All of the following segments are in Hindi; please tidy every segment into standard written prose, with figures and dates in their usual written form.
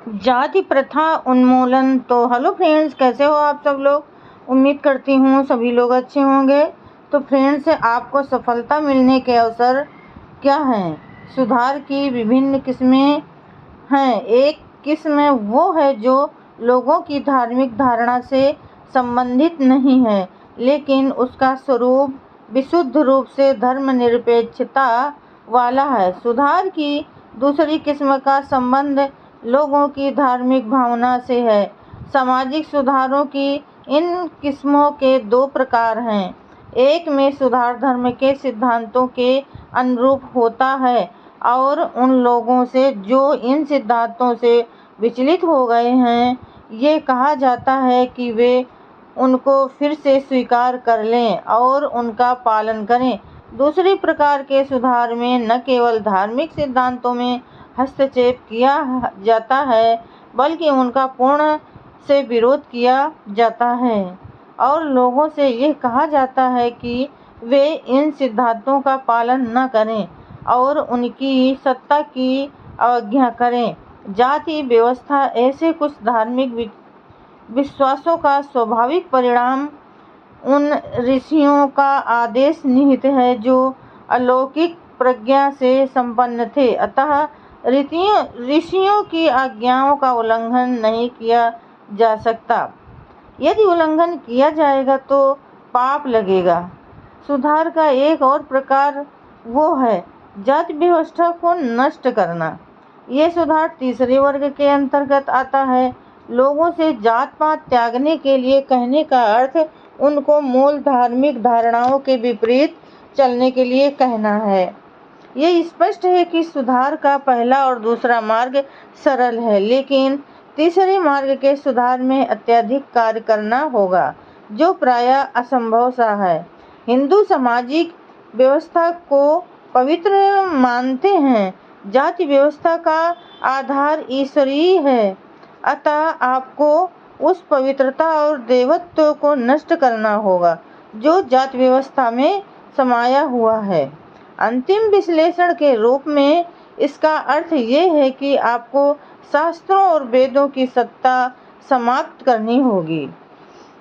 जाति प्रथा उन्मूलन। तो हेलो फ्रेंड्स, कैसे हो आप सब लोग। उम्मीद करती हूँ सभी लोग अच्छे होंगे। तो फ्रेंड्स, आपको सफलता मिलने के अवसर क्या हैं। सुधार की विभिन्न किस्में हैं। एक किस्म वो है जो लोगों की धार्मिक धारणा से संबंधित नहीं है, लेकिन उसका स्वरूप विशुद्ध रूप से धर्मनिरपेक्षता वाला है। सुधार की दूसरी किस्म का संबंध लोगों की धार्मिक भावना से है। सामाजिक सुधारों की इन किस्मों के दो प्रकार हैं। एक में सुधार धर्म के सिद्धांतों के अनुरूप होता है और उन लोगों से जो इन सिद्धांतों से विचलित हो गए हैं, ये कहा जाता है कि वे उनको फिर से स्वीकार कर लें और उनका पालन करें। दूसरी प्रकार के सुधार में न केवल धार्मिक सिद्धांतों में हस्तक्षेप किया जाता है, बल्कि उनका पूर्ण से विरोध किया जाता है और लोगों से यह कहा जाता है कि वे इन सिद्धांतों का पालन न करें और उनकी सत्ता की अवज्ञा करें। जाति व्यवस्था ऐसे कुछ धार्मिक विश्वासों का स्वाभाविक परिणाम उन ऋषियों का आदेश निहित है जो अलौकिक प्रज्ञा से संपन्न थे। अतः ऋषियों की आज्ञाओं का उल्लंघन नहीं किया जा सकता। यदि उल्लंघन किया जाएगा तो पाप लगेगा। सुधार का एक और प्रकार वो है जाति व्यवस्था को नष्ट करना। ये सुधार तीसरे वर्ग के अंतर्गत आता है। लोगों से जात पात त्यागने के लिए कहने का अर्थ उनको मूल धार्मिक धारणाओं के विपरीत चलने के लिए कहना है। ये स्पष्ट है कि सुधार का पहला और दूसरा मार्ग सरल है, लेकिन तीसरे मार्ग के सुधार में अत्यधिक कार्य करना होगा, जो प्रायः असंभव सा है। हिंदू सामाजिक व्यवस्था को पवित्र मानते हैं। जाति व्यवस्था का आधार ईश्वरीय है, अतः आपको उस पवित्रता और देवत्व को नष्ट करना होगा जो जाति व्यवस्था में समाया हुआ है। अंतिम विश्लेषण के रूप में इसका अर्थ ये है कि आपको शास्त्रों और वेदों की सत्ता समाप्त करनी होगी।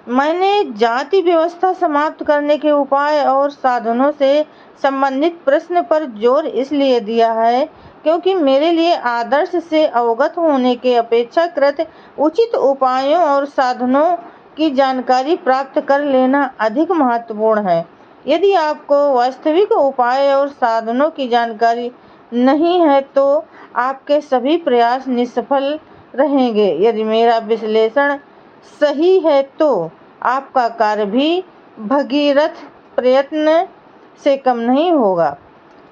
मैंने जाति व्यवस्था समाप्त करने के उपाय और साधनों से संबंधित प्रश्न पर जोर इसलिए दिया है क्योंकि मेरे लिए आदर्श से अवगत होने के अपेक्षाकृत उचित उपायों और साधनों की जानकारी प्राप्त कर लेना अधिक महत्वपूर्ण है। यदि आपको वास्तविक उपाय और साधनों की जानकारी नहीं है तो आपके सभी प्रयास निष्फल रहेंगे। यदि मेरा विश्लेषण सही है तो आपका कार्य भी भगीरथ प्रयत्न से कम नहीं होगा।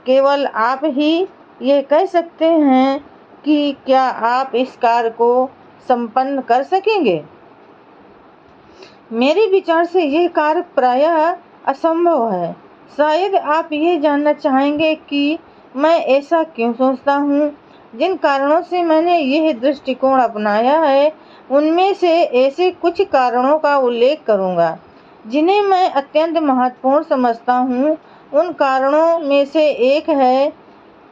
केवल आप ही ये कह सकते हैं कि क्या आप इस कार्य को संपन्न कर सकेंगे। मेरे विचार से यह कार्य प्रायः असंभव है। शायद आप ये जानना चाहेंगे कि मैं ऐसा क्यों सोचता हूँ। जिन कारणों से मैंने यह दृष्टिकोण अपनाया है, उनमें से ऐसे कुछ कारणों का उल्लेख करूँगा जिन्हें मैं अत्यंत महत्वपूर्ण समझता हूँ। उन कारणों में से एक है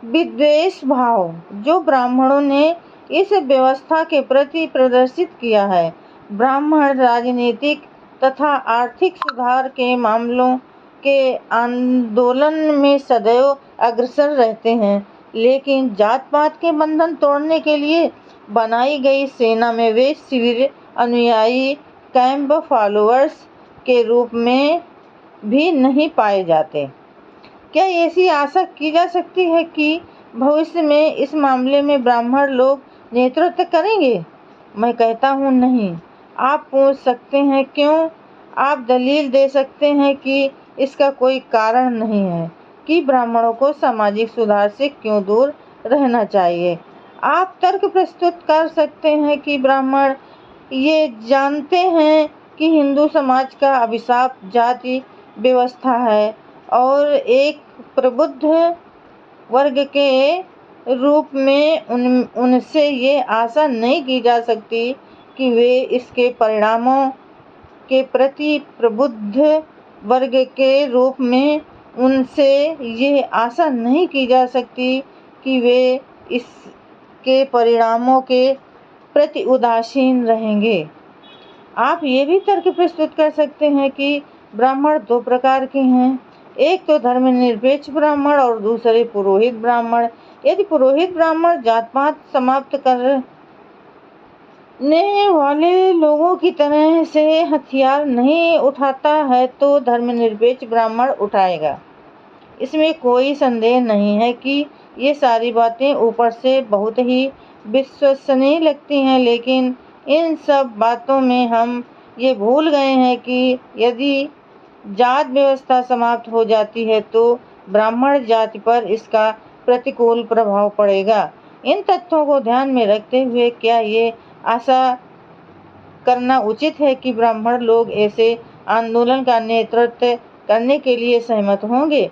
विद्वेष भाव जो ब्राह्मणों ने इस व्यवस्था के प्रति प्रदर्शित किया है। ब्राह्मण राजनीतिक तथा आर्थिक सुधार के मामलों के आंदोलन में सदैव अग्रसर रहते हैं, लेकिन जात पात के बंधन तोड़ने के लिए बनाई गई सेना में वे शिविर अनुयायी कैंप फॉलोअर्स के रूप में भी नहीं पाए जाते। क्या ऐसी आशा की जा सकती है कि भविष्य में इस मामले में ब्राह्मण लोग नेतृत्व करेंगे? मैं कहता हूँ नहीं। आप पूछ सकते हैं क्यों? आप दलील दे सकते हैं कि इसका कोई कारण नहीं है कि ब्राह्मणों को सामाजिक सुधार से क्यों दूर रहना चाहिए। आप तर्क प्रस्तुत कर सकते हैं कि ब्राह्मण ये जानते हैं कि हिंदू समाज का अभिशाप जाति व्यवस्था है और एक प्रबुद्ध वर्ग के रूप में उनसे ये आशा नहीं की जा सकती कि वे इसके परिणामों के प्रति प्रबुद्ध वर्ग के रूप में उनसे ये आशा नहीं की जा सकती कि वे इसके परिणामों के प्रति उदासीन रहेंगे। आप ये भी तर्क प्रस्तुत कर सकते हैं कि ब्राह्मण दो प्रकार के हैं, एक तो धर्मनिरपेक्ष ब्राह्मण और दूसरे पुरोहित ब्राह्मण। यदि पुरोहित ब्राह्मण जात पात समाप्त करने वाले लोगों की तरह से हथियार नहीं उठाता है तो धर्मनिरपेक्ष ब्राह्मण उठाएगा। इसमें कोई संदेह नहीं है कि ये सारी बातें ऊपर से बहुत ही विश्वसनीय लगती हैं, लेकिन इन सब बातों में हम ये भूल गए हैं कि यदि जात व्यवस्था समाप्त हो जाती है तो ब्राह्मण जाति पर इसका प्रतिकूल प्रभाव पड़ेगा। इन तथ्यों को ध्यान में रखते हुए क्या ये आशा करना उचित है कि ब्राह्मण लोग ऐसे आंदोलन का नेतृत्व करने के लिए सहमत होंगे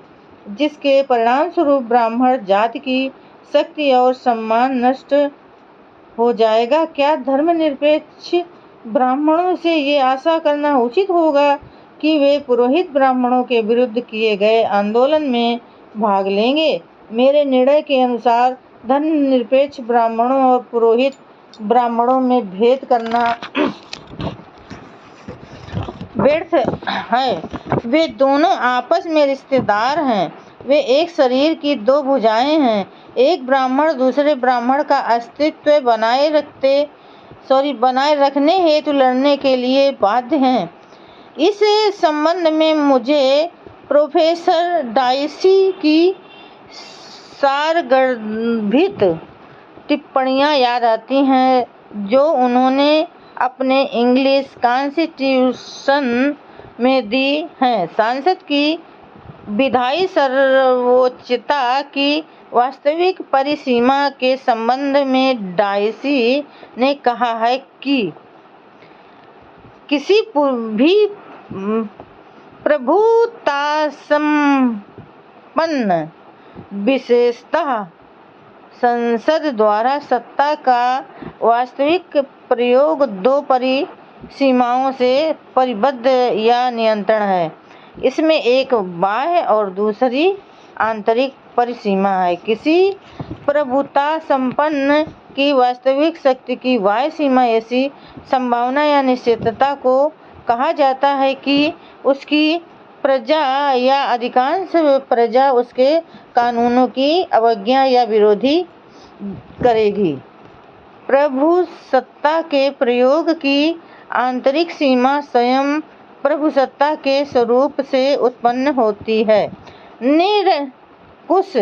जिसके परिणाम स्वरूप ब्राह्मण जाति की शक्ति और सम्मान नष्ट हो जाएगा? क्या धर्मनिरपेक्ष ब्राह्मणों से ये आशा करना उचित होगा कि वे पुरोहित ब्राह्मणों के विरुद्ध किए गए आंदोलन में भाग लेंगे? मेरे निर्णय के अनुसार धर्मनिरपेक्ष ब्राह्मणों और पुरोहित ब्राह्मणों में भेद करना व्यर्थ है। वे दोनों आपस में रिश्तेदार हैं। वे एक शरीर की दो भुजाएं हैं। एक ब्राह्मण दूसरे ब्राह्मण का अस्तित्व बनाए रखने हेतु लड़ने के लिए बाध्य हैं। इस संबंध में मुझे प्रोफेसर डाइसी की सारगर्भित टिप्पणियां याद आती हैं जो उन्होंने अपने इंग्लिश कॉन्स्टिट्यूशन में दी हैं। संसद की विधायी सर्वोच्चता की वास्तविक परिसीमा के संबंध में डाइसी ने कहा है कि किसी भी प्रभुतासंपन्न विशेषतः संसद द्वारा सत्ता का वास्तविक प्रयोग दो परिसीमाओं से परिबद्ध या नियंत्रण है। इसमें एक बाह्य और दूसरी आंतरिक परिसीमा है। किसी प्रभुता संपन्न की वास्तविक शक्ति की बाह्य सीमा ऐसी संभावना या निश्चितता को कहा जाता है कि उसकी प्रजा या अधिकांश प्रजा उसके कानूनों की अवज्ञा या विरोधी करेगी। प्रभुसत्ता के प्रयोग की आंतरिक सीमा स्वयं प्रभुसत्ता के स्वरूप से उत्पन्न होती है। निरंकुश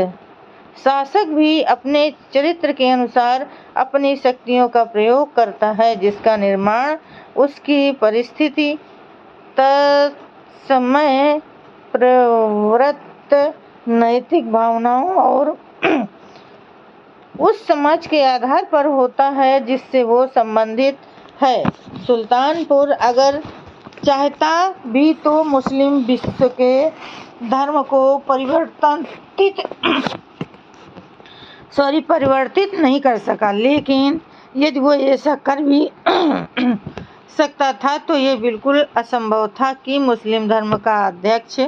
शासक भी अपने चरित्र के अनुसार अपनी शक्तियों का प्रयोग करता है जिसका निर्माण उसकी परिस्थिति तत्समय प्रवृत्त नैतिक भावनाओं और उस समाज के आधार पर होता है जिससे वो संबंधित है। सुल्तानपुर अगर चाहता भी तो मुस्लिम विश्व के धर्म को परिवर्तित नहीं कर सका, लेकिन यदि वो ऐसा कर भी सकता था तो ये बिल्कुल असंभव था कि मुस्लिम धर्म का अध्यक्ष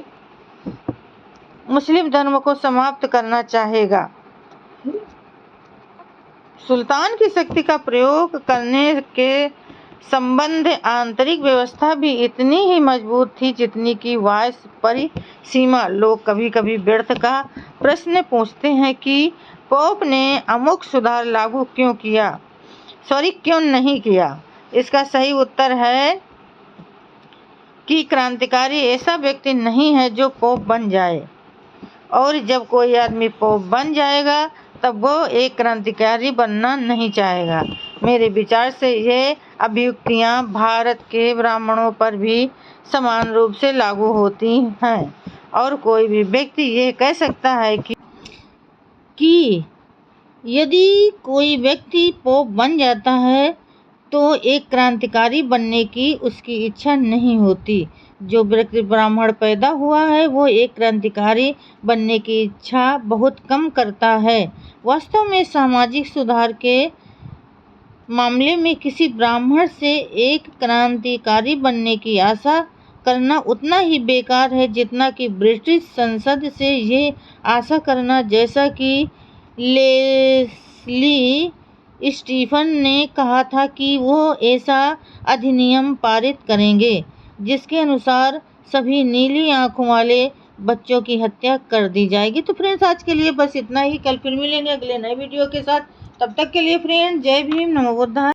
मुस्लिम धर्म को समाप्त करना चाहेगा। सुल्तान की शक्ति का प्रयोग करने के संबंध आंतरिक व्यवस्था भी इतनी ही मजबूत थी जितनी की बाह्य परिसीमा। लोग कभी कभी व्यर्थ का प्रश्न पूछते हैं कि पोप ने अमुक सुधार लागू क्यों नहीं किया। इसका सही उत्तर है कि क्रांतिकारी ऐसा व्यक्ति नहीं है जो पोप बन जाए, और जब कोई आदमी पोप बन जाएगा तब वो एक क्रांतिकारी बनना नहीं चाहेगा। मेरे विचार से ये अभियुक्तियाँ भारत के ब्राह्मणों पर भी समान रूप से लागू होती हैं, और कोई भी व्यक्ति ये कह सकता है कि यदि कोई व्यक्ति पोप बन जाता है तो एक क्रांतिकारी बनने की उसकी इच्छा नहीं होती। जो व्यक्ति ब्राह्मण पैदा हुआ है वो एक क्रांतिकारी बनने की इच्छा बहुत कम करता है। वास्तव में सामाजिक सुधार के मामले में किसी ब्राह्मण से एक क्रांतिकारी बनने की आशा करना उतना ही बेकार है जितना कि ब्रिटिश संसद से ये आशा करना, जैसा कि लेस्ली स्टीफन ने कहा था कि वो ऐसा अधिनियम पारित करेंगे जिसके अनुसार सभी नीली आंखों वाले बच्चों की हत्या कर दी जाएगी। तो फ्रेंड्स आज के लिए बस इतना ही। कल फिर मिलेंगे अगले नए वीडियो के साथ। तब तक के लिए फ्रेंड्स जय भीम, नमो बुद्धाय।